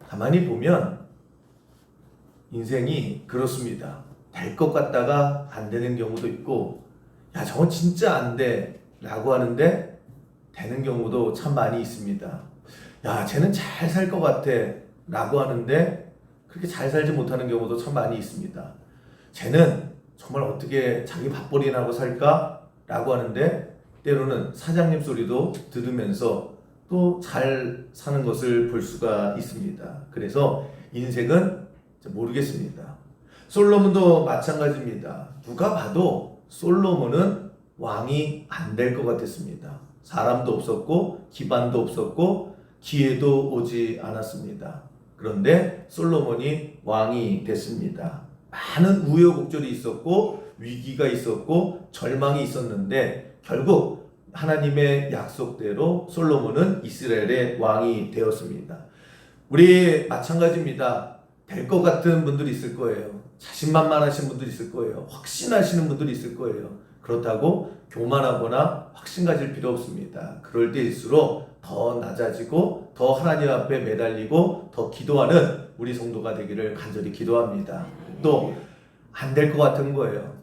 가만히 보면 인생이 그렇습니다. 될 것 같다가 안 되는 경우도 있고, 야, 저건 진짜 안 돼 라고 하는데 되는 경우도 참 많이 있습니다. 야, 쟤는 잘 살 것 같아 라고 하는데 그렇게 잘 살지 못하는 경우도 참 많이 있습니다. 쟤는 정말 어떻게 자기 밥벌이나 하고 살까 라고 하는데 때로는 사장님 소리도 들으면서 또 잘 사는 것을 볼 수가 있습니다. 그래서 인생은 모르겠습니다. 솔로몬도 마찬가지입니다. 누가 봐도 솔로몬은 왕이 안 될 것 같았습니다. 사람도 없었고 기반도 없었고 기회도 오지 않았습니다. 그런데 솔로몬이 왕이 됐습니다. 많은 우여곡절이 있었고 위기가 있었고 절망이 있었는데 결국 하나님의 약속대로 솔로몬은 이스라엘의 왕이 되었습니다. 우리 마찬가지입니다. 될 것 같은 분들이 있을 거예요. 자신만만하신 분들이 있을 거예요. 확신하시는 분들이 있을 거예요. 그렇다고 교만하거나 확신 가질 필요 없습니다. 그럴 때일수록 더 낮아지고 더 하나님 앞에 매달리고 더 기도하는 우리 성도가 되기를 간절히 기도합니다. 또 안 될 것 같은 거예요.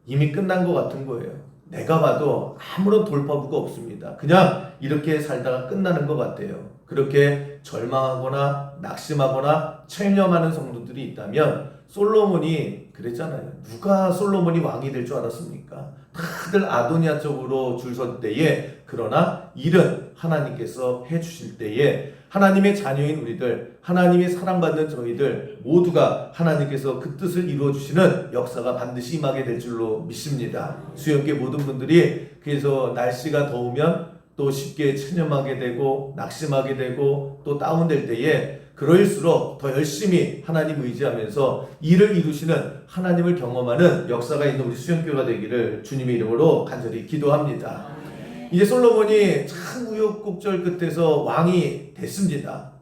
이미 끝난 것 같은 거예요. 내가 봐도 아무런 돌파구가 없습니다. 그냥 이렇게 살다가 끝나는 것 같아요. 그렇게 절망하거나 낙심하거나 체념하는 성도들이 있다면 솔로몬이 그랬잖아요. 누가 솔로몬이 왕이 될 줄 알았습니까? 다들 아도니아 쪽으로 줄 설 때에 그러나 일은 하나님께서 해주실 때에 하나님의 자녀인 우리들, 하나님의 사랑받는 저희들 모두가 하나님께서 그 뜻을 이루어주시는 역사가 반드시 임하게 될 줄로 믿습니다. 수영계 모든 분들이 그래서 날씨가 더우면 또 쉽게 체념하게 되고 낙심하게 되고 또 다운될 때에 그럴수록 더 열심히 하나님 의지하면서 일을 이루시는 하나님을 경험하는 역사가 있는 우리 수영교가 되기를 주님의 이름으로 간절히 기도합니다. 이제 솔로몬이 참 우여곡절 끝에서 왕이 됐습니다.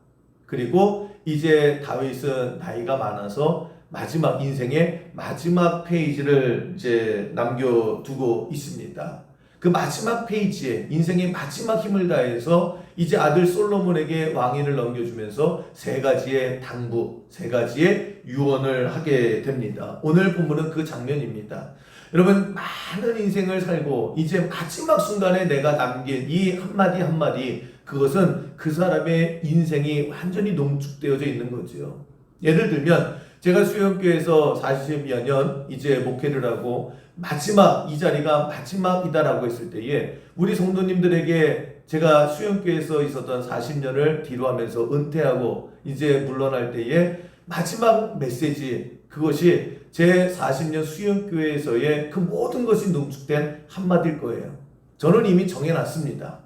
그리고 이제 다윗은 나이가 많아서 마지막 인생의 마지막 페이지를 이제 남겨두고 있습니다. 그 마지막 페이지에 인생의 마지막 힘을 다해서 이제 아들 솔로몬에게 왕위를 넘겨주면서 세 가지의 당부, 세 가지의 유언을 하게 됩니다. 오늘 본문은 그 장면입니다. 여러분, 많은 인생을 살고 이제 마지막 순간에 내가 남긴 이 한마디 한마디, 그것은 그 사람의 인생이 완전히 농축되어져 있는 거죠. 예를 들면 제가 수영교회에서 40여 년 이제 목회를 하고 마지막 이 자리가 마지막이다라고 했을 때에 우리 성도님들에게 제가 수영교회에서 있었던 40년을 뒤로 하면서 은퇴하고 이제 물러날 때에 마지막 메시지, 그것이 제 40년 수영교회에서의 그 모든 것이 농축된 한마디일 거예요. 저는 이미 정해놨습니다.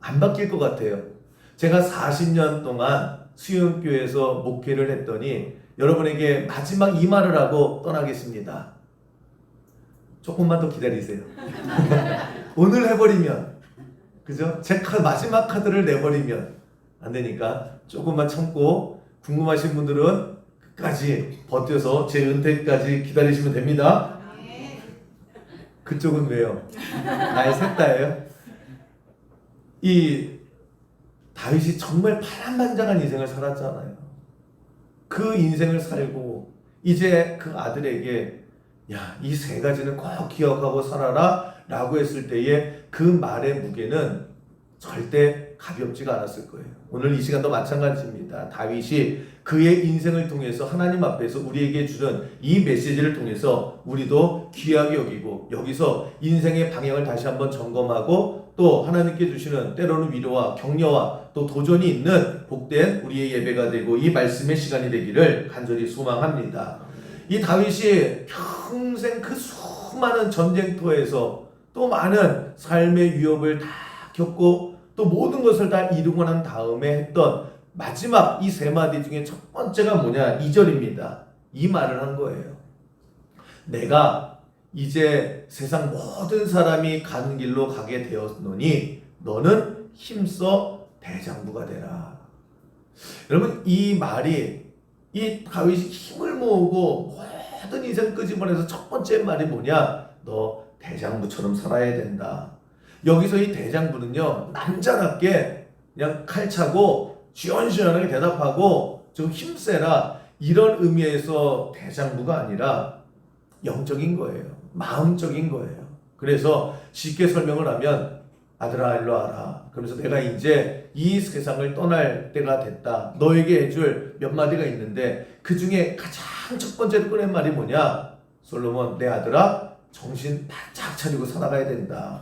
안 바뀔 것 같아요. 제가 40년 동안 수영교회에서 목회를 했더니 여러분에게 마지막 이 말을 하고 떠나겠습니다. 조금만 더 기다리세요. 오늘 해버리면, 그죠? 제 마지막 카드를 내버리면 안 되니까 조금만 참고, 궁금하신 분들은 끝까지 버텨서 제 은퇴까지 기다리시면 됩니다. 그쪽은 왜요? 나의 셋다예요? 이 다윗이 정말 파란만장한 인생을 살았잖아요. 그 인생을 살고 이제 그 아들에게 야, 이 세 가지는 꼭 기억하고 살아라 라고 했을 때에 그 말의 무게는 절대 가볍지가 않았을 거예요. 오늘 이 시간도 마찬가지입니다. 다윗이 그의 인생을 통해서 하나님 앞에서 우리에게 주는 이 메시지를 통해서 우리도 귀하게 여기고 여기서 인생의 방향을 다시 한번 점검하고 또 하나님께 주시는 때로는 위로와 격려와 또 도전이 있는 복된 우리의 예배가 되고 이 말씀의 시간이 되기를 간절히 소망합니다. 이 다윗이 평생 그 수많은 전쟁터에서 또 많은 삶의 위협을 다 겪고 또 모든 것을 다 이루고 난 다음에 했던 마지막 이 세 마디 중에 첫 번째가 뭐냐? 2절입니다. 이 말을 한 거예요. 내가 이제 세상 모든 사람이 가는 길로 가게 되었노니 너는 힘써 대장부가 되라. 여러분, 이 말이 이 다윗이 힘을 모으고 모든 인생 끄집어내서 첫 번째 말이 뭐냐? 너 대장부처럼 살아야 된다. 여기서 이 대장부는요, 남자답게 그냥 칼 차고 시원시원하게 대답하고 좀 힘세라 이런 의미에서 대장부가 아니라 영적인 거예요. 마음적인 거예요. 그래서 쉽게 설명을 하면 아들아 일로 와라. 그러면서 내가 이제 이 세상을 떠날 때가 됐다. 너에게 해줄 몇 마디가 있는데 그 중에 가장 첫 번째로 꺼낸 말이 뭐냐? 솔로몬 내 아들아 정신 바짝 차리고 살아가야 된다.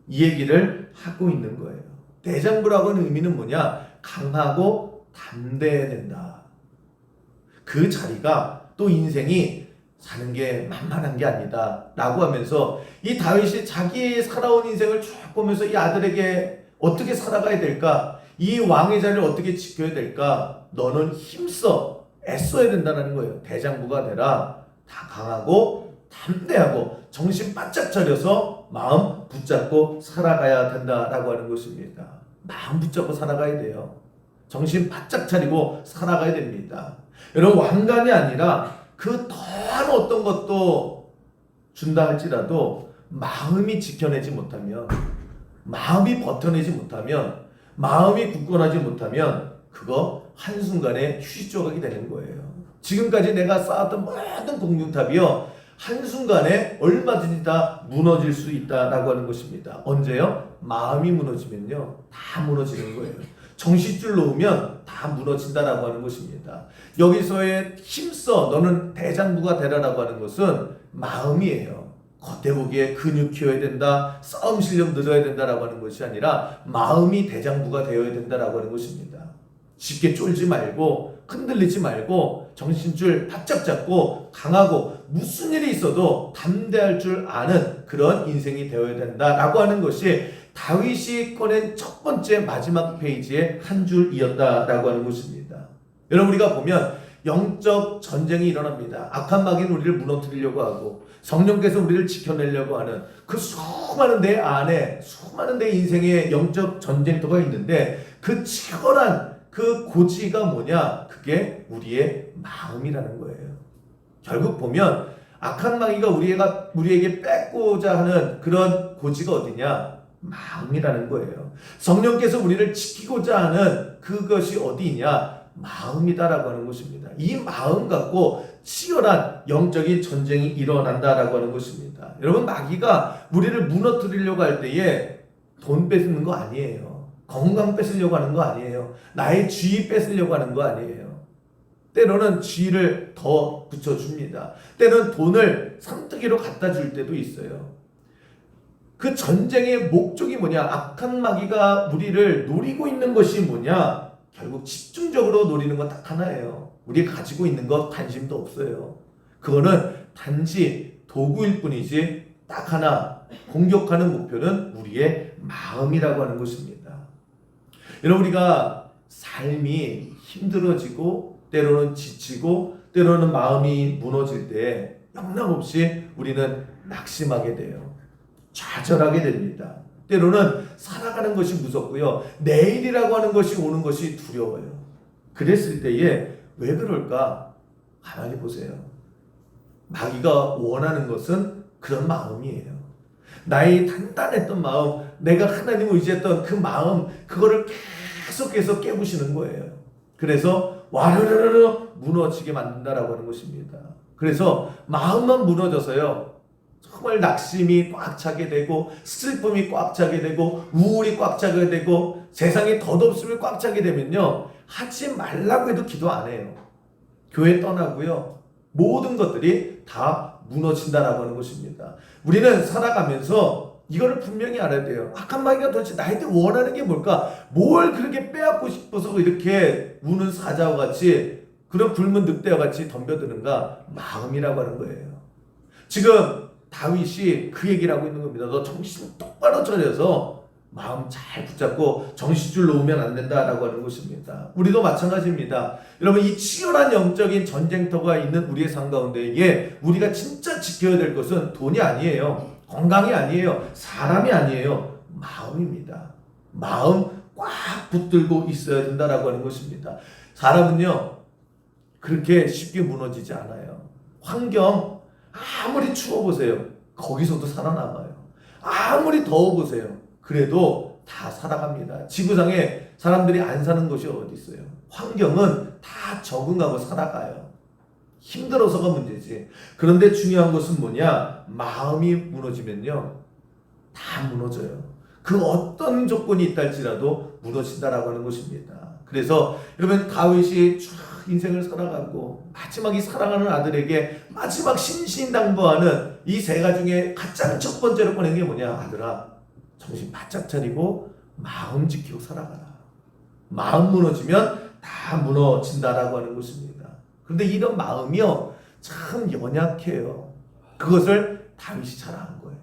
이 얘기를 하고 있는 거예요. 대장부라고 하는 의미는 뭐냐? 강하고 담대해야 된다. 그 자리가 또 인생이 사는 게 만만한 게 아니다 라고 하면서 이 다윗이 자기 살아온 인생을 쭉 보면서 이 아들에게 어떻게 살아가야 될까, 이 왕의 자리를 어떻게 지켜야 될까, 너는 힘써 애써야 된다는 거예요. 대장부가 되라. 다 강하고 담대하고 정신 바짝 차려서 마음 붙잡고 살아가야 된다라고 하는 것입니다. 마음 붙잡고 살아가야 돼요. 정신 바짝 차리고 살아가야 됩니다. 여러분, 왕관이 아니라 그 더한 어떤 것도 준다 할지라도 마음이 지켜내지 못하면, 마음이 버텨내지 못하면, 마음이 굳건하지 못하면 그거 한순간에 휴지 조각이 되는 거예요. 지금까지 내가 쌓았던 모든 공중탑이요 한순간에 얼마든지 다 무너질 수 있다라고 하는 것입니다. 언제요? 마음이 무너지면요 다 무너지는 거예요. 정신줄 놓으면 다 무너진다라고 하는 것입니다. 여기서의 힘써 너는 대장부가 되라라고 하는 것은 마음이에요. 겉대보기에 근육 키워야 된다, 싸움 실력 늘어야 된다라고 하는 것이 아니라 마음이 대장부가 되어야 된다라고 하는 것입니다. 쉽게 쫄지 말고 흔들리지 말고 정신줄 바짝 잡고 강하고 무슨 일이 있어도 담대할 줄 아는 그런 인생이 되어야 된다라고 하는 것이 다윗이 꺼낸 첫 번째 마지막 페이지의 한 줄이었다라고 하는 것입니다. 여러분, 우리가 보면 영적 전쟁이 일어납니다. 악한 마귀는 우리를 무너뜨리려고 하고 성령께서 우리를 지켜내려고 하는 그 수많은 내 안에 수많은 내 인생의 영적 전쟁터가 있는데 그 치열한 그 고지가 뭐냐? 그게 우리의 마음이라는 거예요. 결국 보면 악한 마귀가 우리에게 뺏고자 하는 그런 고지가 어디냐? 마음이라는 거예요. 성령께서 우리를 지키고자 하는 그것이 어디냐? 마음이다라고 하는 것입니다. 이 마음 갖고 치열한 영적인 전쟁이 일어난다라고 하는 것입니다. 여러분, 마귀가 우리를 무너뜨리려고 할 때에 돈 뺏는 거 아니에요. 건강 뺏으려고 하는 거 아니에요. 나의 지위 뺏으려고 하는 거 아니에요. 때로는 지위를 더 붙여줍니다. 때로는 돈을 삼뜨기로 갖다 줄 때도 있어요. 그 전쟁의 목적이 뭐냐? 악한 마귀가 우리를 노리고 있는 것이 뭐냐? 결국 집중적으로 노리는 건 딱 하나예요. 우리가 가지고 있는 것 관심도 없어요. 그거는 단지 도구일 뿐이지 딱 하나, 공격하는 목표는 우리의 마음이라고 하는 것입니다. 여러분, 우리가 삶이 힘들어지고 때로는 지치고 때로는 마음이 무너질 때 영락없이 우리는 낙심하게 돼요. 좌절하게 됩니다. 때로는 살아가는 것이 무섭고요. 내일이라고 하는 것이 오는 것이 두려워요. 그랬을 때에 왜 그럴까? 가만히 보세요. 마귀가 원하는 것은 그런 마음이에요. 나의 단단했던 마음, 내가 하나님을 의지했던 그 마음, 그거를 계속해서 깨부시는 거예요. 그래서 와르르르 무너지게 만든다라고 하는 것입니다. 그래서 마음만 무너져서요 정말 낙심이 꽉 차게 되고 슬픔이 꽉 차게 되고 우울이 꽉 차게 되고 세상에 덧없음이 꽉 차게 되면요 하지 말라고 해도 기도 안 해요. 교회 떠나고요 모든 것들이 다 무너진다라고 하는 것입니다. 우리는 살아가면서 이거를 분명히 알아야 돼요. 악한 마귀가 도대체 나한테 원하는 게 뭘까? 뭘 그렇게 빼앗고 싶어서 이렇게 우는 사자와 같이 그런 굶은 늑대와 같이 덤벼드는가? 마음이라고 하는 거예요. 지금 다윗이 그 얘기를 하고 있는 겁니다. 너 정신 똑바로 차려서 마음 잘 붙잡고 정신줄 놓으면 안 된다라고 하는 것입니다. 우리도 마찬가지입니다. 여러분, 이 치열한 영적인 전쟁터가 있는 우리의 삶 가운데에 우리가 진짜 지켜야 될 것은 돈이 아니에요. 건강이 아니에요. 사람이 아니에요. 마음입니다. 마음 꽉 붙들고 있어야 된다라고 하는 것입니다. 사람은요 그렇게 쉽게 무너지지 않아요. 환경 아무리 추워보세요. 거기서도 살아남아요. 아무리 더워보세요. 그래도 다 살아갑니다. 지구상에 사람들이 안 사는 곳이 어디 있어요? 환경은 다 적응하고 살아가요. 힘들어서가 문제지. 그런데 중요한 것은 뭐냐? 마음이 무너지면요, 다 무너져요. 그 어떤 조건이 있다 할지라도 무너진다라고 하는 것입니다. 그래서 여러분, 다윗이 쭉 인생을 살아가고 마지막에 사랑하는 아들에게 마지막 신신당부하는 이 세 가지 중에 가장 첫 번째로 꺼낸 게 뭐냐? 아들아, 정신 바짝 차리고 마음 지키고 살아가라. 마음 무너지면 다 무너진다라고 하는 것입니다. 그런데 이런 마음이요, 참 연약해요. 그것을 다윗이 잘한 거예요.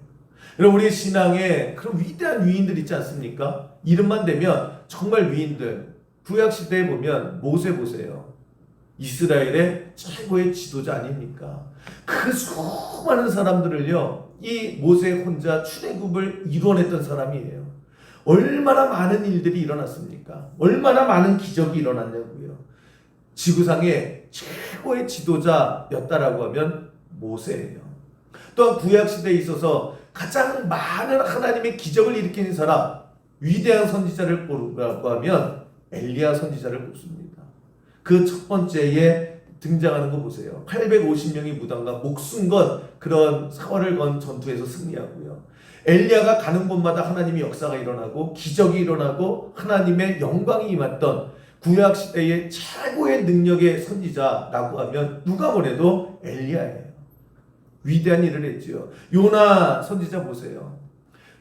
여러분, 우리 신앙에 그런 위대한 위인들 있지 않습니까? 이름만 대면 정말 위인들. 구약시대에 보면 모세 보세요. 이스라엘의 최고의 지도자 아닙니까? 그 수많은 사람들을요, 이 모세 혼자 출애굽을 이뤄냈던 사람이에요. 얼마나 많은 일들이 일어났습니까? 얼마나 많은 기적이 일어났냐고요. 지구상의 최고의 지도자였다라고 하면 모세예요. 또한 구약시대에 있어서 가장 많은 하나님의 기적을 일으키는 사람, 위대한 선지자를 꼽으라고 하면 엘리야 선지자를 꼽습니다. 그 첫 번째에 등장하는 거 보세요. 850명이 무당과 목숨 건 그런 사활을 건 전투에서 승리하고요. 엘리야가 가는 곳마다 하나님의 역사가 일어나고 기적이 일어나고 하나님의 영광이 임했던 구약시대의 최고의 능력의 선지자라고 하면 누가 뭐래도 엘리야예요. 위대한 일을 했지요. 요나 선지자 보세요.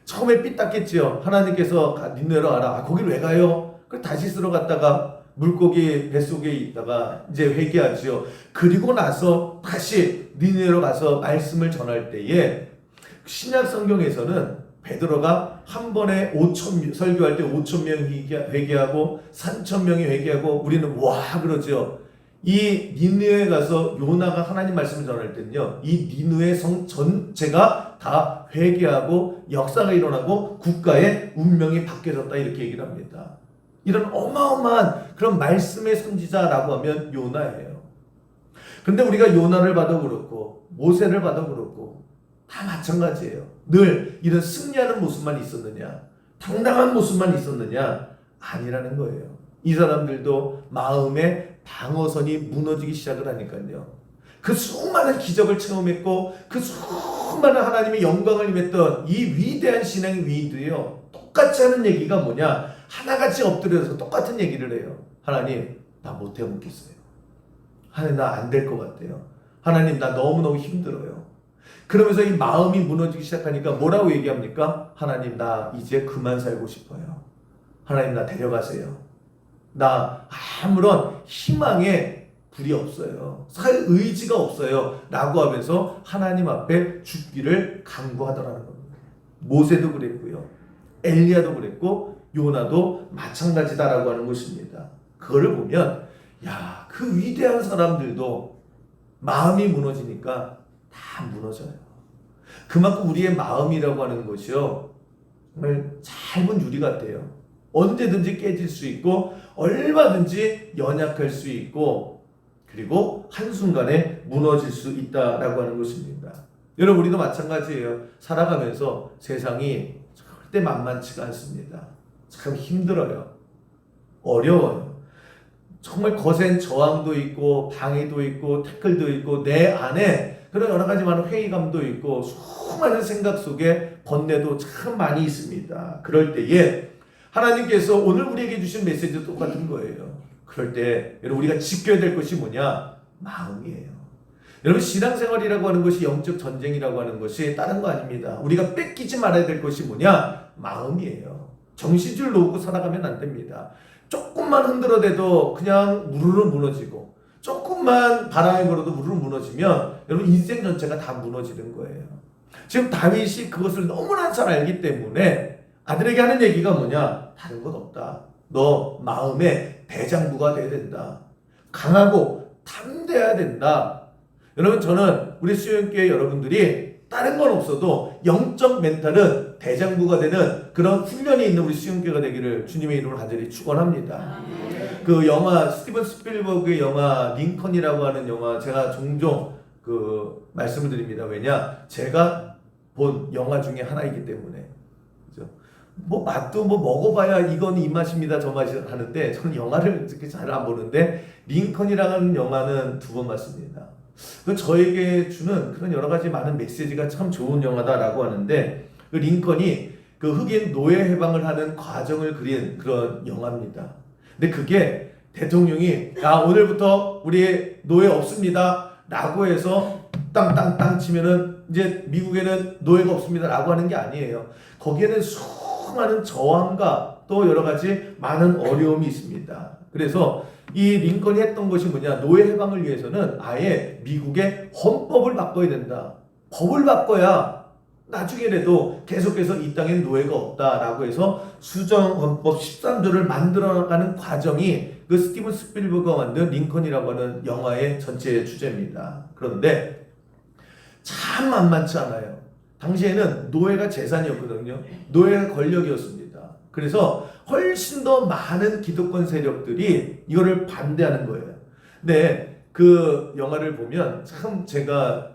처음에 삐딱했지요. 하나님께서 니네로 가라. 거길 왜 가요? 그 다시스로 갔다가 물고기 뱃속에 있다가 이제 회개하지요. 그리고 나서 다시 니네로 가서 말씀을 전할 때에 신약 성경에서는 베드로가 한 번에 5천 설교할 때 5천 명이 회개하고 3천 명이 회개하고 우리는 와 그러죠. 이 니느웨에 가서 요나가 하나님 말씀을 전할 때는요, 이 니느웨 성 전체가 다 회개하고 역사가 일어나고 국가의 운명이 바뀌어졌다 이렇게 얘기를 합니다. 이런 어마어마한 그런 말씀의 선지자라고 하면 요나예요. 그런데 우리가 요나를 봐도 그렇고 모세를 봐도 그렇고 다 마찬가지예요. 늘 이런 승리하는 모습만 있었느냐, 당당한 모습만 있었느냐, 아니라는 거예요. 이 사람들도 마음의 방어선이 무너지기 시작을 하니까요. 그 수많은 기적을 체험했고 그 수많은 하나님의 영광을 임했던 이 위대한 신앙의 위인들이요, 똑같이 하는 얘기가 뭐냐, 하나같이 엎드려서 똑같은 얘기를 해요. 하나님, 나 못 해먹겠어요. 하나님, 나 안 될 것 같아요. 하나님, 나 너무너무 힘들어요. 그러면서 이 마음이 무너지기 시작하니까 뭐라고 얘기합니까? 하나님, 나 이제 그만 살고 싶어요. 하나님, 나 데려가세요. 나 아무런 희망에 불이 없어요. 살 의지가 없어요. 라고 하면서 하나님 앞에 죽기를 강구하더라는 겁니다. 모세도 그랬고요. 엘리야도 그랬고 요나도 마찬가지다라고 하는 것입니다. 그거를 보면 야, 그 위대한 사람들도 마음이 무너지니까 다 무너져요. 그만큼 우리의 마음이라고 하는 것이요, 정말 짧은 유리 같아요. 언제든지 깨질 수 있고 얼마든지 연약할 수 있고 그리고 한순간에 무너질 수 있다라고 하는 것입니다. 여러분, 우리도 마찬가지예요. 살아가면서 세상이 절대 만만치가 않습니다. 참 힘들어요. 어려워요. 정말 거센 저항도 있고 방해도 있고 태클도 있고 내 안에 그런 여러 가지 많은 회의감도 있고 수많은 생각 속에 번뇌도 참 많이 있습니다. 그럴 때에 하나님께서 오늘 우리에게 주신 메시지도 똑같은 거예요. 그럴 때 여러분, 우리가 지켜야 될 것이 뭐냐? 마음이에요. 여러분, 신앙생활이라고 하는 것이 영적 전쟁이라고 하는 것이 다른 거 아닙니다. 우리가 뺏기지 말아야 될 것이 뭐냐? 마음이에요. 정신줄 놓고 살아가면 안 됩니다. 조금만 흔들어대도 그냥 무르르 무너지고 조금만 바람이 불어도 무르르 무너지면 여러분, 인생 전체가 다 무너지는 거예요. 지금 다윗이 그것을 너무나 잘 알기 때문에 아들에게 하는 얘기가 뭐냐? 다른 건 없다. 너 마음의 대장부가 돼야 된다. 강하고 담대해야 된다. 여러분, 저는 우리 수영교회 여러분들이 다른 건 없어도 영적 멘탈은 대장부가 되는 그런 훈련이 있는 우리 수영교회가 되기를 주님의 이름으로 간절히 축원합니다. 그 영화 스티븐 스필버그의 영화 링컨이라고 하는 영화, 제가 종종 그 말씀을 드립니다. 왜냐? 제가 본 영화 중에 하나이기 때문에. 그죠? 뭐 맛도 뭐 먹어봐야 이건 이 맛입니다 저 맛이 하는데 저는 영화를 그렇게 잘 안 보는데 링컨이라는 영화는 2번 봤습니다. 그 저에게 주는 그런 여러 가지 많은 메시지가 참 좋은 영화다라고 하는데 그 링컨이 그 흑인 노예 해방을 하는 과정을 그린 그런 영화입니다. 근데 그게 대통령이 야 오늘부터 우리 노예 없습니다 라고 해서 땅땅땅 치면은 이제 미국에는 노예가 없습니다 라고 하는 게 아니에요. 거기에는 수많은 저항과 또 여러 가지 많은 어려움이 있습니다. 그래서 이 링컨이 했던 것이 뭐냐, 노예 해방을 위해서는 아예 미국의 헌법을 바꿔야 된다. 법을 바꿔야 나중에라도 계속해서 이 땅에 노예가 없다라고 해서 수정헌법 13조를 만들어가는 과정이 그 스티븐 스필버그가 만든 링컨이라고 하는 영화의 전체 주제입니다. 그런데 참 만만치 않아요. 당시에는 노예가 재산이었거든요. 노예가 권력이었습니다. 그래서 훨씬 더 많은 기득권 세력들이 이거를 반대하는 거예요. 근데 그 영화를 보면 참 제가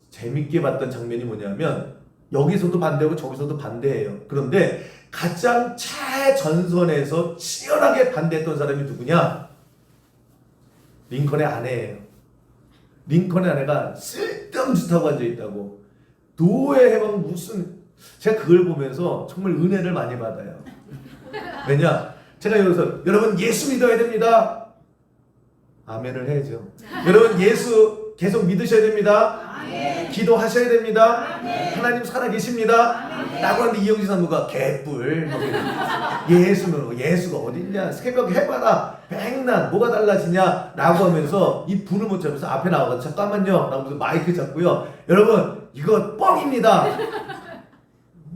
재밌게 봤던 장면이 뭐냐면 여기서도 반대하고 저기서도 반대해요. 그런데 가장 최전선에서 치열하게 반대했던 사람이 누구냐? 링컨의 아내예요. 링컨의 아내가 쓸데없는 짓 하고 앉아있다고. 노예 해방 무슨, 제가 그걸 보면서 정말 은혜를 많이 받아요. 왜냐? 제가 여기서 여러분 예수 믿어야 됩니다. 아멘을 해야죠. 여러분 예수 계속 믿으셔야 됩니다. 기도하셔야 됩니다. 하나님 살아계십니다. 라고 하는데 이영지 사무가 개뿔 예수가 어딨냐, 새벽 해봐라 백날 뭐가 달라지냐 라고 하면서 이 불을 못 잡아서 앞에 나와서 잠깐만요 라고 마이크 잡고요, 여러분 이거 뻥입니다.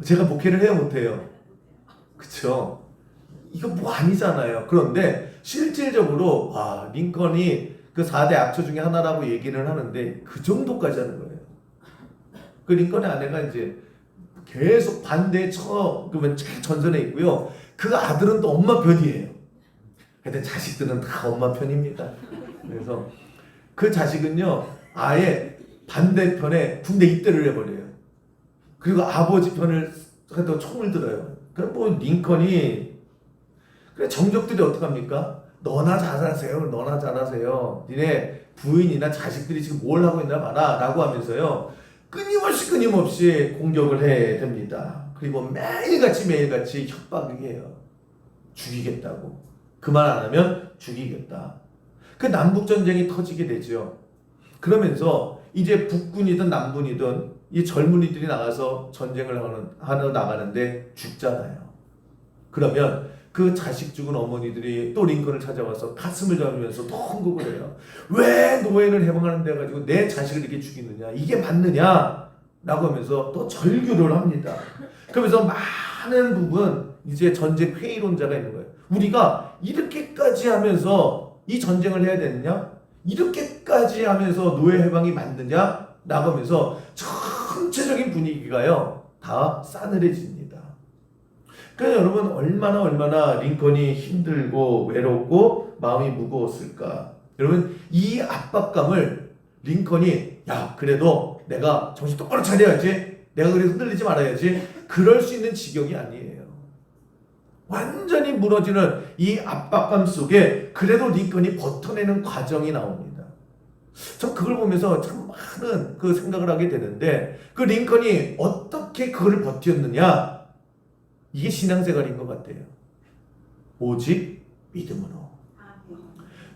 제가 목회를 해요 못해요? 그쵸? 이거 뭐 아니잖아요. 그런데 실질적으로 와, 링컨이 그 4대 악처 중에 하나라고 얘기를 하는데 그 정도까지 하는 거예요. 그 링컨의 아내가 이제 계속 반대에 그러면 전선에 있고요. 그 아들은 또 엄마 편이에요. 하여튼 자식들은 다 엄마 편입니다. 그래서 그 자식은요 아예 반대편에 군대 입대를 해버려요. 그리고 아버지 편을 또 총을 들어요. 그럼 뭐 링컨이, 그래 정적들이 어떡합니까? 너나 잘하세요. 너나 잘하세요. 니네 부인이나 자식들이 지금 뭘 하고 있나 봐라 라고 하면서요 끊임없이 공격을 해야 됩니다. 그리고 매일같이 협박해요. 죽이겠다고. 그 말 안 하면 죽이겠다. 그 남북전쟁이 터지게 되죠. 그러면서 이제 북군이든 남군이든 이 젊은이들이 나가서 전쟁을 하러 나가는데 죽잖아요. 그러면 그 자식 죽은 어머니들이 또 링컨을 찾아와서 가슴을 잡으면서 또 헌금을 해요. 왜 노예를 해방하는 데 가지고 내 자식을 이렇게 죽이느냐, 이게 맞느냐 라고 하면서 또 절규를 합니다. 그러면서 많은 부분 이제 전쟁 회의론자가 있는 거예요. 우리가 이렇게까지 하면서 이 전쟁을 해야 되느냐, 이렇게까지 하면서 노예 해방이 맞느냐 라고 하면서 전체적인 분위기가요 다 싸늘해집니다. 그래서 여러분 얼마나 링컨이 힘들고 외롭고 마음이 무거웠을까. 여러분 이 압박감을 링컨이 야 그래도 내가 정신 똑바로 차려야지, 내가 그래도 흔들리지 말아야지, 그럴 수 있는 지경이 아니에요. 완전히 무너지는 이 압박감 속에 그래도 링컨이 버텨내는 과정이 나옵니다. 전 그걸 보면서 참 많은 그 생각을 하게 되는데 그 링컨이 어떻게 그걸 버텼느냐, 이게 신앙생활인 것 같아요. 오직 믿음으로.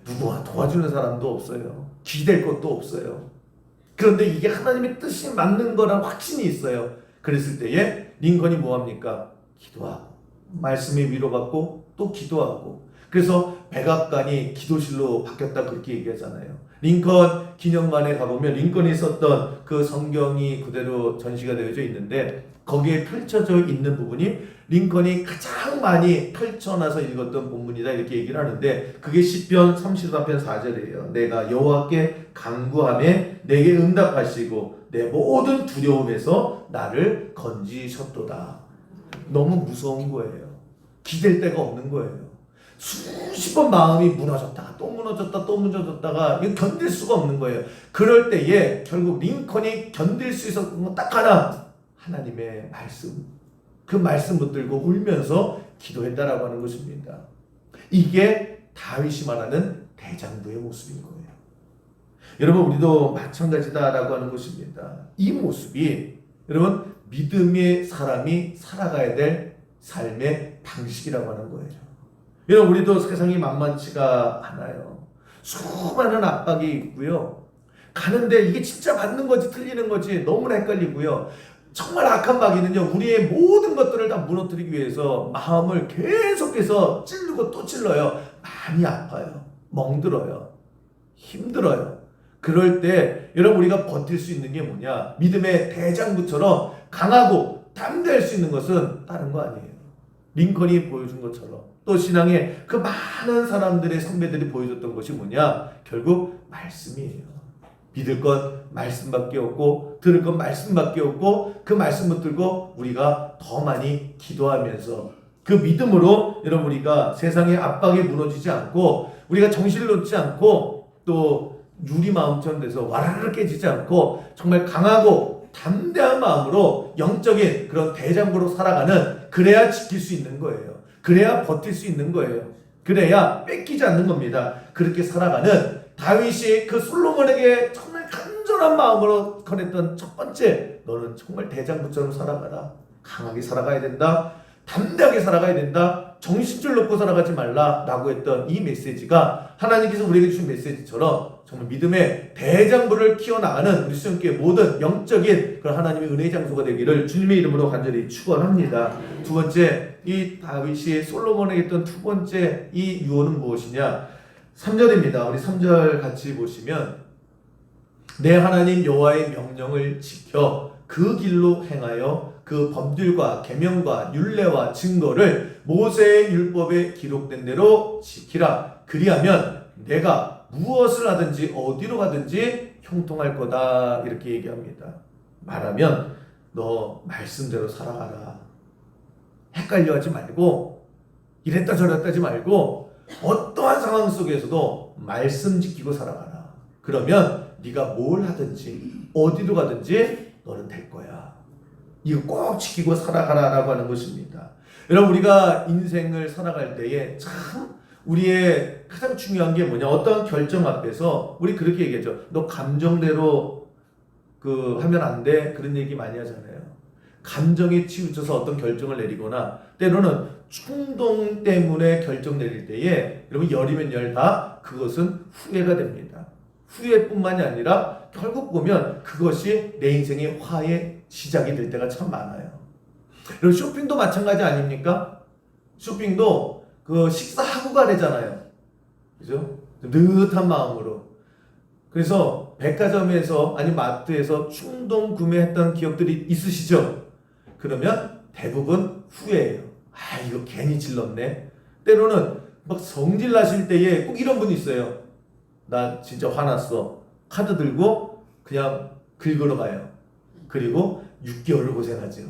누구와 도와주는 사람도 없어요. 기댈 것도 없어요. 그런데 이게 하나님의 뜻이 맞는 거란 확신이 있어요. 그랬을 때에 링컨이 뭐합니까? 기도하고 말씀에 위로받고 또 기도하고. 그래서 백악관이 기도실로 바뀌었다 그렇게 얘기하잖아요. 링컨 기념관에 가보면 링컨이 썼던 그 성경이 그대로 전시가 되어져 있는데 거기에 펼쳐져 있는 부분이 링컨이 가장 많이 펼쳐놔서 읽었던 본문이다 이렇게 얘기를 하는데 그게 시편 34편 4절이에요. 내가 여호와께 간구하매 내게 응답하시고 내 모든 두려움에서 나를 건지셨도다. 너무 무서운 거예요. 기댈 데가 없는 거예요. 수십 번 마음이 무너졌다가 또 무너졌다가 이거 견딜 수가 없는 거예요. 그럴 때에 결국 링컨이 견딜 수 있었던 건 딱 하나, 하나님의 말씀. 그 말씀 붙들고 울면서 기도했다라고 하는 것입니다. 이게 다윗이 말하는 대장부의 모습인 거예요. 여러분, 우리도 마찬가지다라고 하는 것입니다. 이 모습이 여러분 믿음의 사람이 살아가야 될 삶의 방식이라고 하는 거예요. 여러분, 우리도 세상이 만만치가 않아요. 수많은 압박이 있고요. 가는데 이게 진짜 맞는 거지 틀리는 거지 너무나 헷갈리고요. 정말 악한 마귀는요, 우리의 모든 것들을 다 무너뜨리기 위해서 마음을 계속해서 찌르고 또 찔러요. 많이 아파요. 멍들어요. 힘들어요. 그럴 때 여러분, 우리가 버틸 수 있는 게 뭐냐? 믿음의 대장부처럼 강하고 담대할 수 있는 것은 다른 거 아니에요. 링컨이 보여준 것처럼, 또 신앙의 그 많은 사람들의 선배들이 보여줬던 것이 뭐냐? 결국 말씀이에요. 믿을 건 말씀밖에 없고 들을 건 말씀밖에 없고, 그 말씀 붙들고 우리가 더 많이 기도하면서 그 믿음으로 여러분, 우리가 세상의 압박에 무너지지 않고, 우리가 정신을 놓지 않고, 또 유리 마음처럼 돼서 와르르 깨지지 않고 정말 강하고 담대한 마음으로 영적인 그런 대장부로 살아가는, 그래야 지킬 수 있는 거예요. 그래야 버틸 수 있는 거예요. 그래야 뺏기지 않는 겁니다. 그렇게 살아가는 다윗이 그 솔로몬에게 정말 간절한 마음으로 권했던 첫 번째, 너는 정말 대장부처럼 살아가라. 강하게 살아가야 된다. 담대하게 살아가야 된다. 정신줄 놓고 살아가지 말라라고 했던 이 메시지가 하나님께서 우리에게 주신 메시지처럼 정말 믿음의 대장부를 키워나가는 우리 수영교회 모든 영적인 그런 하나님의 은혜의 장소가 되기를 주님의 이름으로 간절히 축원합니다. 두 번째, 이 다윗이 솔로몬에게 했던 두 번째 이 유언은 무엇이냐? 3절입니다. 우리 3절 같이 보시면, 내 하나님 여호와의 명령을 지켜 그 길로 행하여 그 법률과 계명과 율례와 증거를 모세의 율법에 기록된 대로 지키라. 그리하면 내가 무엇을 하든지 어디로 가든지 형통할 거다. 이렇게 얘기합니다. 말하면 너 말씀대로 살아가라. 헷갈려하지 말고 이랬다 저랬다 하지 말고 어떠한 상황 속에서도 말씀 지키고 살아가라. 그러면 네가 뭘 하든지 어디로 가든지 너는 될 거야. 이거 꼭 지키고 살아가라라고 하는 것입니다. 여러분, 우리가 인생을 살아갈 때에 참 우리의 가장 중요한 게 뭐냐? 어떤 결정 앞에서 우리 그렇게 얘기하죠. 너 감정대로 하면 안 돼. 그런 얘기 많이 하잖아요. 감정에 치우쳐서 어떤 결정을 내리거나, 때로는 충동 때문에 결정 내릴 때에 여러분, 열이면 열다 그것은 후회가 됩니다. 후회뿐만이 아니라 결국 보면 그것이 내 인생의 화의 시작이 될 때가 참 많아요. 그리고 쇼핑도 마찬가지 아닙니까? 쇼핑도 그 식사하고 가래잖아요. 그죠? 느긋한 마음으로. 그래서 백화점에서 아니 마트에서 충동 구매했던 기억들이 있으시죠? 그러면 대부분 후회해요. 아, 이거 괜히 질렀네. 때로는 막 성질 나실 때에 꼭 이런 분이 있어요. 나 진짜 화났어. 카드 들고 그냥 긁으러 가요. 그리고 6개월을 고생하죠.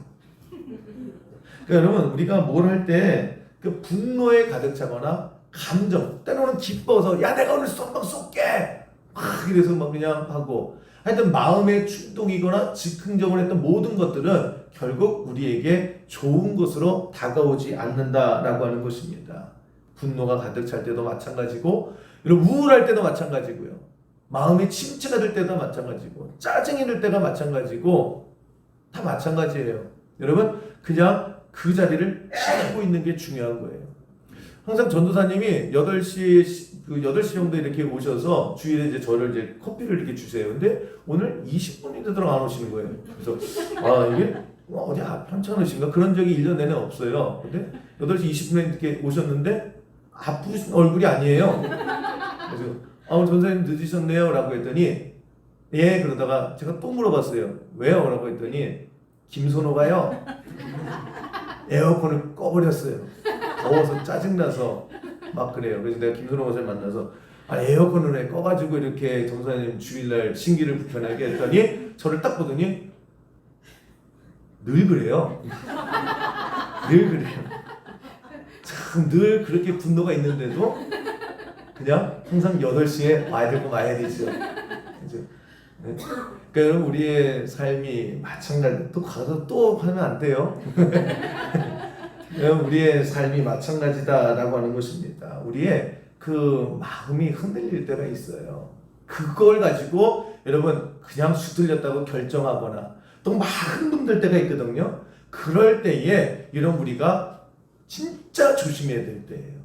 그러니까 여러분, 우리가 뭘 할 때 그 분노에 가득 차거나 감정, 때로는 기뻐서 야 내가 오늘 쏜방 쏠게 막 이래서 막 그냥 하고, 하여튼 마음의 충동이거나 즉흥적으로 했던 모든 것들은 결국 우리에게 좋은 것으로 다가오지 않는다라고 하는 것입니다. 분노가 가득 찰 때도 마찬가지고, 여러분 우울할 때도 마찬가지고요. 마음이 침체가 될 때도 마찬가지고, 짜증이 들 때가 마찬가지고, 다 마찬가지예요. 여러분, 그냥 그 자리를 지키고 있는 게 중요한 거예요. 항상 전도사님이 8시 정도 이렇게 오셔서 주일에 이제 저를 이제 커피를 이렇게 주세요. 근데 오늘 20분이 되도록 안 오시는 거예요. 그래서 이게 어디 편찮으신가? 그런 적이 1년 내내 없어요. 근데 8시 20분에 이렇게 오셨는데 아프신 얼굴이 아니에요. 그래서 오늘 전도사님 늦으셨네요 라고 했더니, 예, 그러다가 제가 또 물어봤어요. 왜요? 라고 했더니 김선호가요 에어컨을 꺼버렸어요. 더워서 짜증나서 막 그래요. 그래서 내가 김선호 목사님 만나서 에어컨을 왜 꺼가지고 이렇게 전도사님 주일날 신기를 불편하게 했더니, 저를 딱 보더니 늘 그래요. 늘 그래요. 참 늘 그렇게 분노가 있는데도 그냥 항상 8시에 와야 되고 와야 되죠. 네? 그러니까 우리의 삶이 마찬가지 또 가서 또 하면 안 돼요. 우리의 삶이 마찬가지다라고 하는 것입니다. 우리의 그 마음이 흔들릴 때가 있어요. 그걸 가지고 여러분 그냥 수틀렸다고 결정하거나 또 막 흔들릴 때가 있거든요. 그럴 때에 이런 우리가 진짜 조심해야 될 때예요.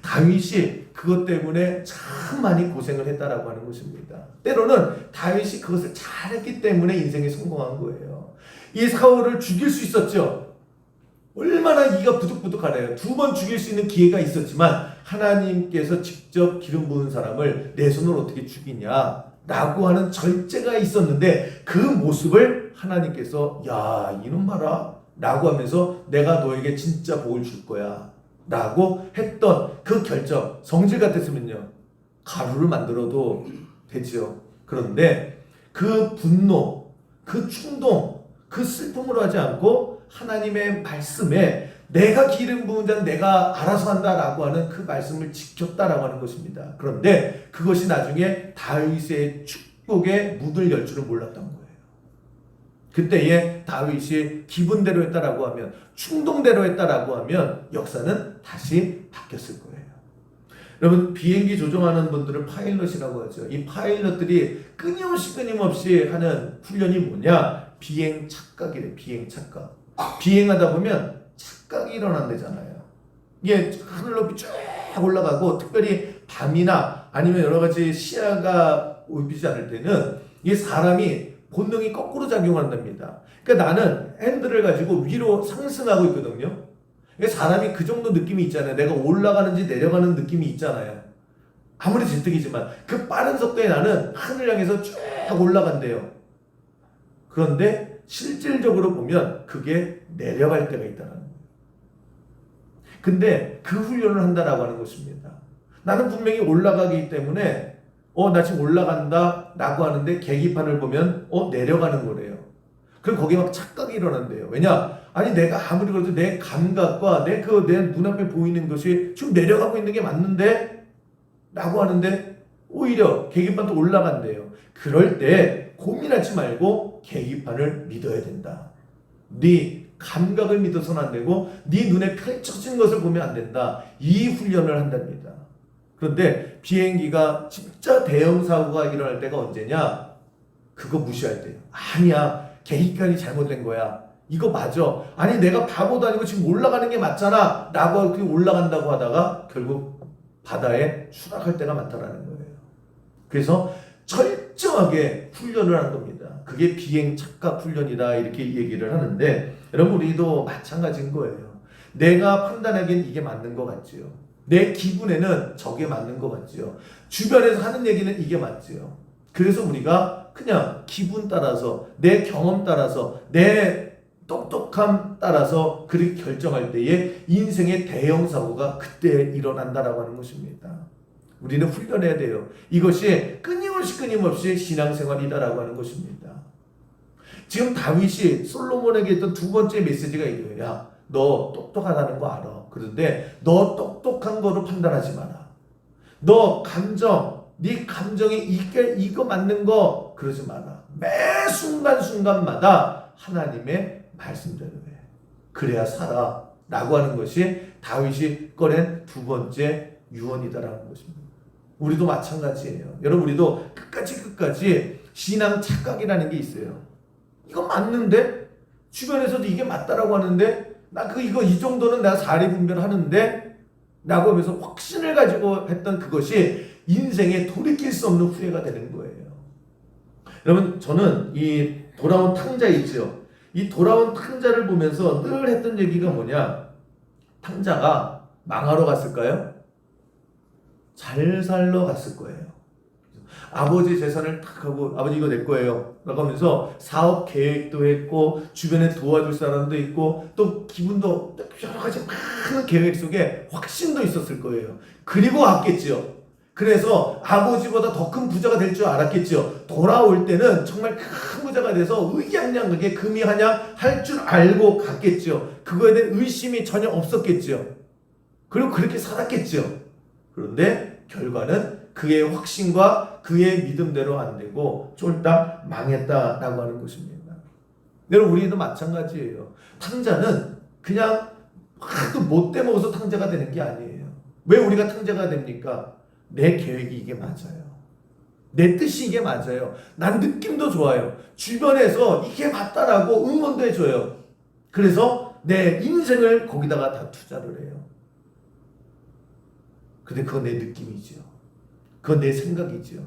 다윗이 그것 때문에 참 많이 고생을 했다라고 하는 것입니다. 때로는 다윗이 그것을 잘했기 때문에 인생에 성공한 거예요. 이 사울을 죽일 수 있었죠. 얼마나 이가 부득부득하래요. 2번 죽일 수 있는 기회가 있었지만 하나님께서 직접 기름 부은 사람을 내 손으로 어떻게 죽이냐 라고 하는 절제가 있었는데 그 모습을 하나님께서 야 이놈 봐라 라고 하면서 내가 너에게 진짜 복을 줄 거야 라고 했던 그 결정, 성질 같았으면요 가루를 만들어도 되지요. 그런데 그 분노, 그 충동, 그 슬픔으로 하지 않고 하나님의 말씀에 내가 기름 부은 자는 내가 알아서 한다라고 하는 그 말씀을 지켰다라고 하는 것입니다. 그런데 그것이 나중에 다윗의 축복에 문을 열 줄은 몰랐던 거예요. 그때에 다윗이 기분대로 했다라고 하면, 충동대로 했다라고 하면 역사는 다시 바뀌었을 거예요. 여러분, 비행기 조종하는 분들을 파일럿이라고 하죠. 이 파일럿들이 끊임없이 하는 훈련이 뭐냐? 비행 착각이래. 비행 착각. 비행하다 보면 착각이 일어난다잖아요. 이게 하늘 높이 쭉 올라가고, 특별히 밤이나 아니면 여러 가지 시야가 보이지 않을 때는 이 사람이 본능이 거꾸로 작용한답니다. 그러니까 나는 핸들을 가지고 위로 상승하고 있거든요. 사람이 그 정도 느낌이 있잖아요. 내가 올라가는지 내려가는 느낌이 있잖아요. 아무리 질뜨기지만 그 빠른 속도에 나는 하늘 향해서 쭉 올라간대요. 그런데 실질적으로 보면 그게 내려갈 때가 있다는 거예요. 근데 그 훈련을 한다라고 하는 것입니다. 나는 분명히 올라가기 때문에 나 지금 올라간다 라고 하는데 계기판을 보면 내려가는 거래요. 그럼 거기에 막 착각이 일어난대요. 왜냐? 아니 내가 아무리 그래도 내 감각과 내 눈앞에 보이는 것이 지금 내려가고 있는 게 맞는데? 라고 하는데 오히려 계기판도 올라간대요. 그럴 때 고민하지 말고 계기판을 믿어야 된다. 네 감각을 믿어서는 안 되고 네 눈에 펼쳐진 것을 보면 안 된다. 이 훈련을 한답니다. 그런데 비행기가 진짜 대형 사고가 일어날 때가 언제냐? 그거 무시할 때요. 아니야. 계기판이 잘못된 거야. 이거 맞아. 아니 내가 바보도 아니고 지금 올라가는 게 맞잖아. 라고 올라간다고 하다가 결국 바다에 추락할 때가 많다라는 거예요. 그래서 철저하게 훈련을 하는 겁니다. 그게 비행 착각 훈련이다 이렇게 얘기를 하는데 여러분 우리도 마찬가지인 거예요. 내가 판단하기엔 이게 맞는 것 같지요. 내 기분에는 저게 맞는 것 같지요. 주변에서 하는 얘기는 이게 맞지요. 그래서 우리가 그냥 기분 따라서 내 경험 따라서 내 똑똑함 따라서 그렇게 결정할 때에 인생의 대형 사고가 그때 일어난다라고 하는 것입니다. 우리는 훈련해야 돼요. 이것이 끊임없이 신앙생활이다라고 하는 것입니다. 지금 다윗이 솔로몬에게 했던 두 번째 메시지가 이거예요. 야, 너 똑똑하다는 거 알아. 그런데 너 똑똑한 거로 판단하지 마라. 너 감정, 네 감정이 이거 맞는 거 그러지 마라. 매 순간순간마다 하나님의 말씀대로 해. 그래야 살아. 라고 하는 것이 다윗이 꺼낸 두 번째 유언이다라는 것입니다. 우리도 마찬가지예요. 여러분 우리도 끝까지 신앙 착각이라는 게 있어요. 이거 맞는데? 주변에서도 이게 맞다라고 하는데 나 이거 이 정도는 내가 사리분별하는데? 라고 하면서 확신을 가지고 했던 그것이 인생에 돌이킬 수 없는 후회가 되는 거예요. 여러분 저는 이 돌아온 탕자 있죠. 이 돌아온 탕자를 보면서 늘 했던 얘기가 뭐냐? 탕자가 망하러 갔을까요? 잘 살러 갔을 거예요. 아버지 재산을 탁 하고 아버지 이거 내 거예요 라고 하면서 사업 계획도 했고 주변에 도와줄 사람도 있고 또 기분도 여러 가지 많은 계획 속에 확신도 있었을 거예요. 그리고 왔겠죠. 그래서 아버지보다 더 큰 부자가 될 줄 알았겠죠. 돌아올 때는 정말 큰 부자가 돼서 의기양양하게 금이하냐 할 줄 알고 갔겠죠. 그거에 대한 의심이 전혀 없었겠죠. 그리고 그렇게 살았겠죠. 그런데 결과는 그의 확신과 그의 믿음대로 안 되고 쫄딱 망했다라고 하는 것입니다. 여러분 우리도 마찬가지예요. 탕자는 그냥 하도 못돼 먹어서 탕자가 되는 게 아니에요. 왜 우리가 탕자가 됩니까? 내 계획이 이게 맞아요. 내 뜻이 이게 맞아요. 난 느낌도 좋아요. 주변에서 이게 맞다라고 응원도 해줘요. 그래서 내 인생을 거기다가 다 투자를 해요. 근데 그건 내 느낌이지요. 그건 내 생각이지요.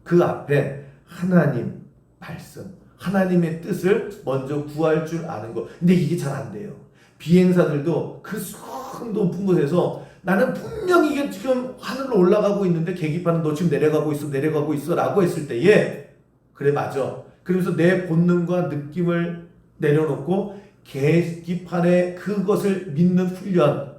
그 앞에 하나님 말씀, 하나님의 뜻을 먼저 구할 줄 아는 거. 근데 이게 잘 안 돼요. 비행사들도 그 높은 곳에서 나는 분명히 이게 지금 하늘로 올라가고 있는데 계기판은 너 지금 내려가고 있어 라고 했을 때에 그래 맞아. 그러면서 내 본능과 느낌을 내려놓고 계기판에 그것을 믿는 훈련,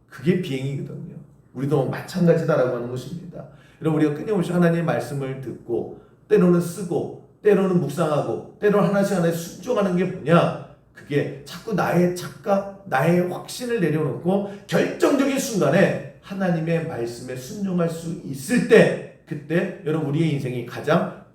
그게 비행이거든요. 우리도 마찬가지다라고 하는 것입니다. 여러분 우리가 끊임없이 하나님의 말씀을 듣고 때로는 쓰고 때로는 묵상하고 때로는 하나씩 순종하는 게 뭐냐? 그게 자꾸 나의 착각, 나의 확신을 내려놓고 결정적인 순간에 하나님의 말씀에 순종할 수 있을 때, 그때 여러분 우리의 인생이 가장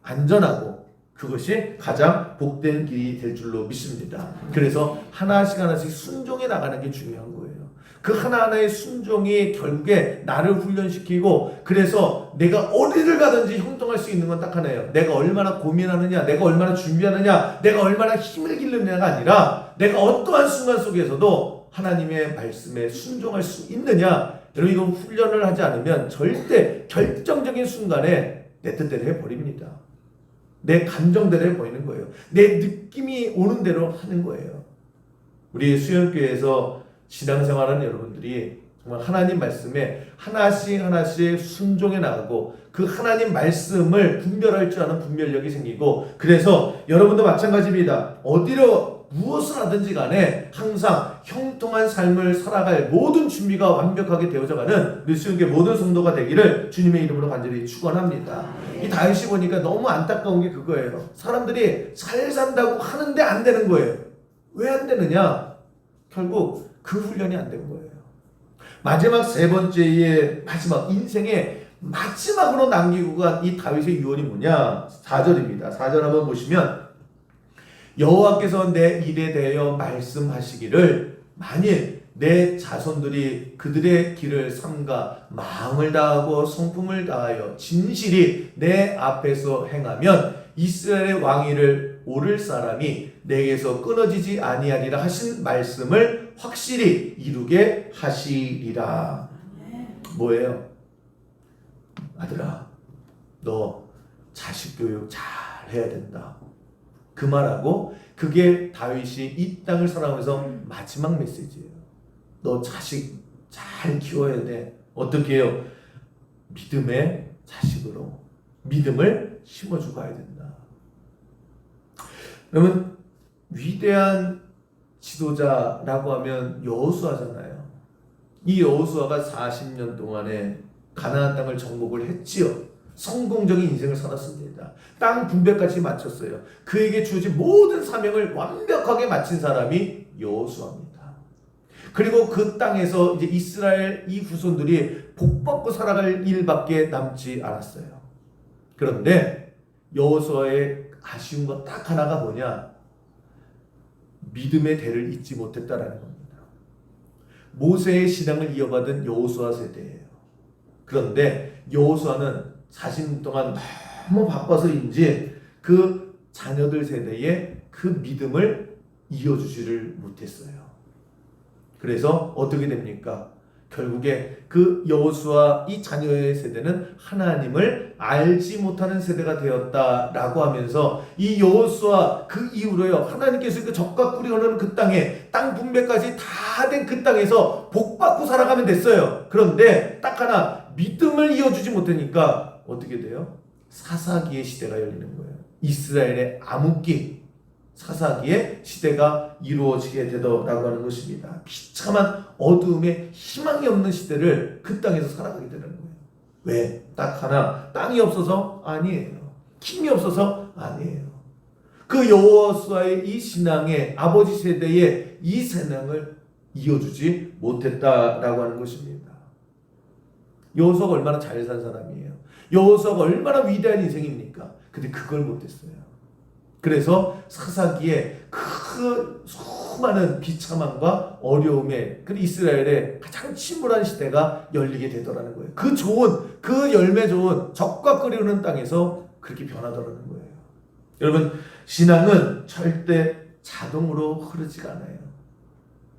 안전하고 그것이 가장 복된 길이 될 줄로 믿습니다. 그래서 하나씩 순종해 나가는 게 중요한 거예요. 그 하나하나의 순종이 결국에 나를 훈련시키고, 그래서 내가 어디를 가든지 형통할 수 있는 건 딱 하나예요. 내가 얼마나 고민하느냐, 내가 얼마나 준비하느냐, 내가 얼마나 힘을 기르느냐가 아니라 내가 어떠한 순간 속에서도 하나님의 말씀에 순종할 수 있느냐. 여러분 이거 훈련을 하지 않으면 절대 결정적인 순간에 내 뜻대로 해버립니다. 내 감정대로 해버리는 거예요. 내 느낌이 오는 대로 하는 거예요. 우리 수영교회에서 신앙생활하는 여러분들이 정말 하나님 말씀에 하나씩 순종해 나가고 그 하나님 말씀을 분별할 줄 아는 분별력이 생기고, 그래서 여러분도 마찬가지입니다. 어디로 무엇을 하든지 간에 항상 형통한 삶을 살아갈 모든 준비가 완벽하게 되어져가는 우리 수영교회 모든 성도가 되기를 주님의 이름으로 간절히 축원합니다. 이 다윗이 보니까 너무 안타까운 게 그거예요. 사람들이 잘 산다고 하는데 안 되는 거예요. 왜 안 되느냐? 결국 그 훈련이 안 된 거예요. 마지막 세 번째의 마지막 인생의 마지막으로 남기고 간 이 다윗의 유언이 뭐냐? 4절입니다. 4절 한번 보시면 여호와께서 내 일에 대하여 말씀하시기를 만일 내 자손들이 그들의 길을 삼가 마음을 다하고 성품을 다하여 진실이 내 앞에서 행하면 이스라엘의 왕위를 오를 사람이 내게서 끊어지지 아니하리라 하신 말씀을 확실히 이루게 하시리라. 뭐예요? 아들아, 너 자식 교육 잘 해야 된다. 그 말하고 그게 다윗이 이 땅을 살아가면서 마지막 메시지예요. 너 자식 잘 키워야 돼. 어떻게 해요? 믿음의 자식으로 믿음을 심어주고 가야 된다. 여러분 위대한 지도자라고 하면 여호수아잖아요. 이 여호수아가 40년 동안에 가나안 땅을 정복을 했지요. 성공적인 인생을 살았습니다. 땅 분배까지 마쳤어요. 그에게 주어진 모든 사명을 완벽하게 마친 사람이 여호수아입니다. 그리고 그 땅에서 이제 이스라엘 이 후손들이 복받고 살아갈 일밖에 남지 않았어요. 그런데 여호수아의 아쉬운 것 딱 하나가 뭐냐? 믿음의 대를 잊지 못했다라는 겁니다. 모세의 신앙을 이어받은 여호수아 세대예요. 그런데 여호수아는 40년 동안 너무 바빠서인지 그 자녀들 세대에 그 믿음을 이어주지를 못했어요. 그래서 어떻게 됩니까? 결국에 그 여호수아 이 자녀의 세대는 하나님을 알지 못하는 세대가 되었다라고 하면서 이 여호수아 그 이후로요, 하나님께서 그 적과 꿀이 흐르는 그 땅에 땅 분배까지 다 된 그 땅에서 복받고 살아가면 됐어요. 그런데 딱 하나 믿음을 이어주지 못하니까 어떻게 돼요? 사사기의 시대가 열리는 거예요. 이스라엘의 암흑기, 사사기의 시대가 이루어지게 되더라고 하는 것입니다. 비참한 어두움에 희망이 없는 시대를 그 땅에서 살아가게 되는 거예요. 왜? 딱 하나, 땅이 없어서? 아니에요. 힘이 없어서? 아니에요. 그 여호수아의 이 신앙의 아버지 세대의 이 신앙을 이어주지 못했다라고 하는 것입니다. 여호수아가 얼마나 잘 산 사람이에요. 여호수아가 얼마나 위대한 인생입니까? 근데 그걸 못했어요. 그래서 사사기에 그 수많은 비참함과 어려움에 그 이스라엘의 가장 침몰한 시대가 열리게 되더라는 거예요. 그 좋은, 그 열매 좋은 적과 끓이는 땅에서 그렇게 변하더라는 거예요. 여러분, 신앙은 절대 자동으로 흐르지가 않아요.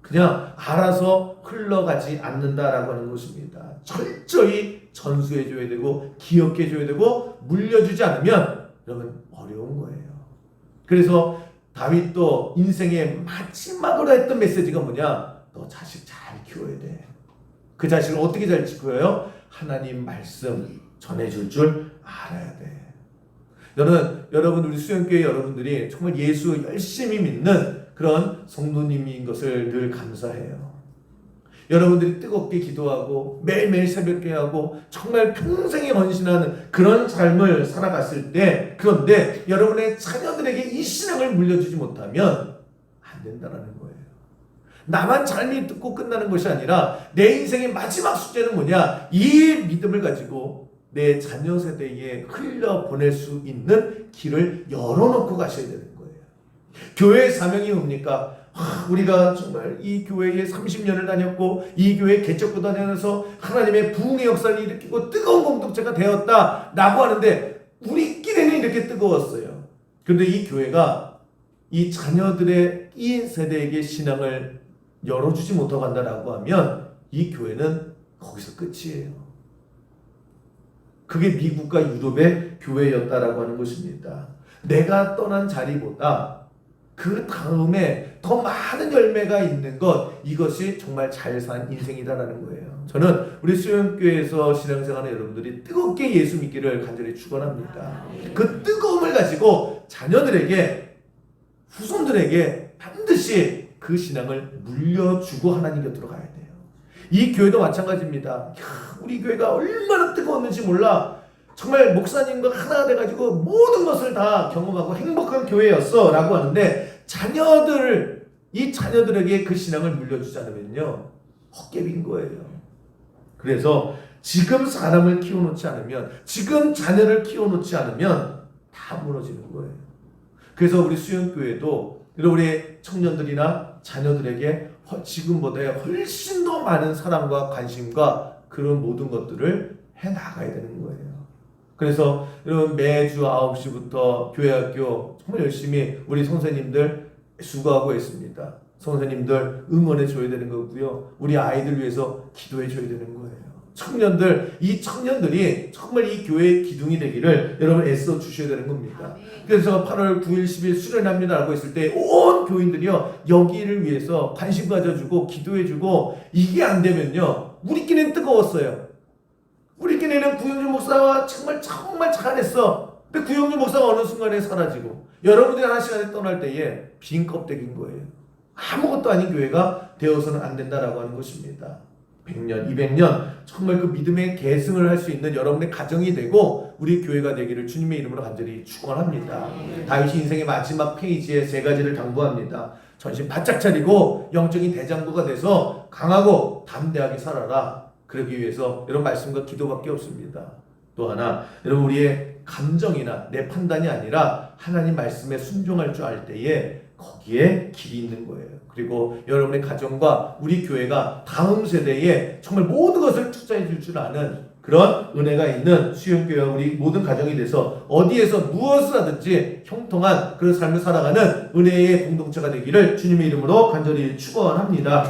그냥 알아서 흘러가지 않는다라고 하는 것입니다. 철저히 전수해줘야 되고 기억해줘야 되고 물려주지 않으면 여러분 어려운 거예요. 그래서 다윗도 인생의 마지막으로 했던 메시지가 뭐냐? 너 자식 잘 키워야 돼. 그 자식을 어떻게 잘 키워요? 하나님 말씀 전해줄 줄 알아야 돼. 여러분 우리 수영교회 여러분들이 정말 예수 열심히 믿는 그런 성도님인 것을 늘 감사해요. 여러분들이 뜨겁게 기도하고 매일매일 새벽기도하고 정말 평생에 헌신하는 그런 삶을 살아갔을 때, 그런데 여러분의 자녀들에게 이 신앙을 물려주지 못하면 안 된다는 거예요. 나만 잘 믿고 끝나는 것이 아니라 내 인생의 마지막 숙제는 뭐냐? 이 믿음을 가지고 내 자녀 세대에 흘려보낼 수 있는 길을 열어놓고 가셔야 되는 거예요. 교회의 사명이 뭡니까? 우리가 정말 이 교회에 30년을 다녔고 이 교회 개척부 다녀서 하나님의 부흥의 역사를 일으키고 뜨거운 공동체가 되었다 라고 하는데 우리끼리는 이렇게 뜨거웠어요. 그런데 이 교회가 이 자녀들의 이 세대에게 신앙을 열어주지 못하고 간다라고 하면 이 교회는 거기서 끝이에요. 그게 미국과 유럽의 교회였다라고 하는 것입니다. 내가 떠난 자리보다 그 다음에 더 많은 열매가 있는 것, 이것이 정말 잘 산 인생이다라는 거예요. 저는 우리 수영교회에서 신앙생활하는 여러분들이 뜨겁게 예수 믿기를 간절히 축원합니다. 그 뜨거움을 가지고 자녀들에게, 후손들에게 반드시 그 신앙을 물려주고 하나님 곁으로 가야 돼요. 이 교회도 마찬가지입니다. 우리 교회가 얼마나 뜨거웠는지 몰라. 정말 목사님과 하나가 돼가지고 모든 것을 다 경험하고 행복한 교회였어 라고 하는데 이 자녀들에게 그 신앙을 물려주지 않으면요 헛개빈 거예요. 그래서 지금 사람을 키워놓지 않으면, 지금 자녀를 키워놓지 않으면 다 무너지는 거예요. 그래서 우리 수영교회도 우리 청년들이나 자녀들에게 지금보다 훨씬 더 많은 사랑과 관심과 그런 모든 것들을 해나가야 되는 거예요. 그래서 여러분 매주 9시부터 교회학교 정말 열심히 우리 선생님들 수고하고 있습니다. 선생님들 응원해 줘야 되는 거고요. 우리 아이들 위해서 기도해 줘야 되는 거예요. 이 청년들이 정말 이 교회의 기둥이 되기를 여러분 애써 주셔야 되는 겁니다. 그래서 8월 9일 10일 수련합니다라고 했을 때 온 교인들이요 여기를 위해서 관심 가져주고 기도해주고, 이게 안 되면요 우리끼리는 뜨거웠어요. 우리끼리는 구영준 목사와 정말 잘했어. 근데 구영준 목사가 어느 순간에 사라지고 여러분들이 한 시간에 떠날 때에 빈 껍데기인 거예요. 아무것도 아닌 교회가 되어서는 안 된다라고 하는 것입니다. 100년, 200년 정말 그 믿음의 계승을 할 수 있는 여러분의 가정이 되고 우리 교회가 되기를 주님의 이름으로 간절히 축원합니다. 다윗이 인생의 마지막 페이지에 3가지를 당부합니다. 전신 바짝 차리고 영적인 대장부가 돼서 강하고 담대하게 살아라. 그러기 위해서 여러분 말씀과 기도밖에 없습니다. 또 하나, 여러분 우리의 감정이나 내 판단이 아니라 하나님 말씀에 순종할 줄 알 때에 거기에 길이 있는 거예요. 그리고 여러분의 가정과 우리 교회가 다음 세대에 정말 모든 것을 투자해 줄 아는 그런 은혜가 있는 수영교회와 우리 모든 가정이 돼서 어디에서 무엇을 하든지 형통한 그런 삶을 살아가는 은혜의 공동체가 되기를 주님의 이름으로 간절히 축원합니다.